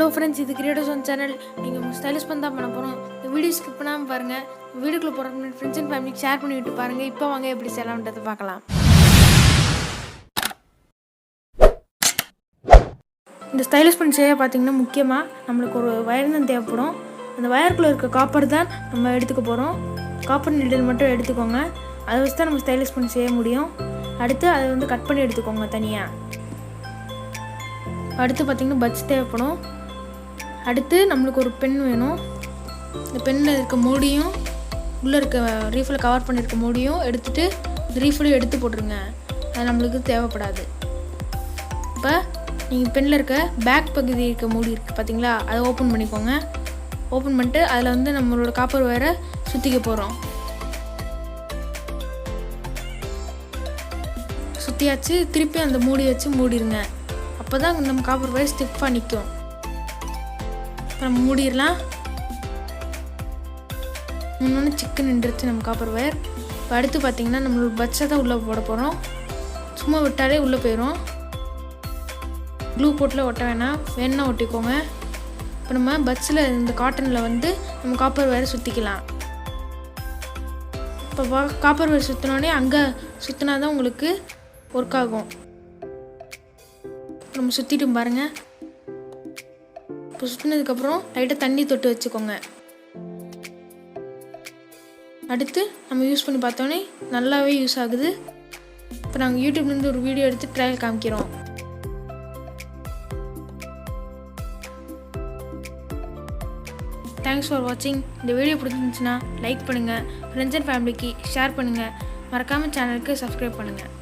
Hello friends, இது Creatozone channel. நீங்கள் stylish பண்ண தான் பண்ண போகிறோம். இந்த வீடியோ ஸ்கிப் பண்ணாமல் பாருங்கள். வீடியோக்குள்ளே போகிற ஃப்ரெண்ட்ஸ் அண்ட் ஃபேமிலிக்கு ஷேர் பண்ணிவிட்டு பாருங்கள். இப்போ வாங்க எப்படி செய்யலாம்ன்றதை பார்க்கலாம். இந்த ஸ்டைலிஷ் பண்ணி செய்ய பார்த்தீங்கன்னா முக்கியமாக நம்மளுக்கு ஒரு வயர் தான் தேவைப்படும். அந்த வயருக்குள்ளே இருக்க காப்பர் தான் நம்ம எடுத்துக்க போகிறோம். காப்பர் நீடில் மட்டும் எடுத்துக்கோங்க. அதை வச்சு தான் நம்ம ஸ்டைலிஷ் பண்ணி செய்ய முடியும். அடுத்து அதை வந்து கட் பண்ணி எடுத்துக்கோங்க தனியாக. அடுத்து பார்த்திங்கன்னா பட்ஸ் தேவைப்படும். அடுத்து நம்மளுக்கு ஒரு பென் வேணும். இந்த பென்னில் இருக்க மூடியும் உள்ளே இருக்க ரீஃபில் கவர் பண்ணியிருக்க மூடியும் எடுத்துகிட்டு ரீஃபிலையும் எடுத்து போட்டுருங்க. அது நம்மளுக்கு தேவைப்படாது. இப்போ நீங்கள் பென்னில் இருக்க பேக் பகுதி இருக்க மூடி இருக்குது பார்த்தீங்களா, அதை ஓப்பன் பண்ணிக்கோங்க. ஓப்பன் பண்ணிட்டு அதில் வந்து நம்மளோட காப்பர் வயரை சுற்றிக்க போகிறோம். சுற்றியாச்சு. திருப்பி அந்த மூடி வச்சு மூடிடுங்க. அப்போ தான் நம்ம காப்பர் வயர் ஸ்டிஃபாக நிற்கும். நம்ம மூடிடலாம். முன்னொன்று சிக்கன் நின்றுச்சு நம்ம காப்பர் வயர். இப்போ அடுத்து பார்த்திங்கன்னா நம்மளோட பட்ஸை தான் உள்ளே போட போகிறோம். சும்மா விட்டாலே உள்ளே போயிடும். க்ளூ போட்டில் ஒட்ட வேணா ஒட்டிக்கோங்க. இப்போ நம்ம பட்ஸில் இந்த காட்டனில் வந்து நம்ம காப்பர் வயரை சுற்றிக்கலாம். இப்போ காப்பர் வயர் சுற்றினோடனே அங்கே சுற்றினா தான் உங்களுக்கு ஒர்க் ஆகும். நம்ம சுற்றிட்டு பாருங்கள். இப்போ சுற்றினதுக்கப்புறம் லைட்டாக தண்ணி தொட்டு வச்சுக்கோங்க. அடுத்து நம்ம யூஸ் பண்ணி பார்த்தோன்னே நல்லாவே யூஸ் ஆகுது. இப்போ நாங்கள் யூடியூப்லேருந்து ஒரு வீடியோ எடுத்து ட்ரையல் காமிக்கிறோம். தேங்க்ஸ் ஃபார் வாட்சிங். இந்த வீடியோ பிடிச்சிருந்துச்சுன்னா லைக் பண்ணுங்கள், ஃப்ரெண்ட்ஸ் அண்ட் ஃபேமிலிக்கு ஷேர் பண்ணுங்கள். மறக்காமல் சேனலுக்கு சப்ஸ்கிரைப் பண்ணுங்கள்.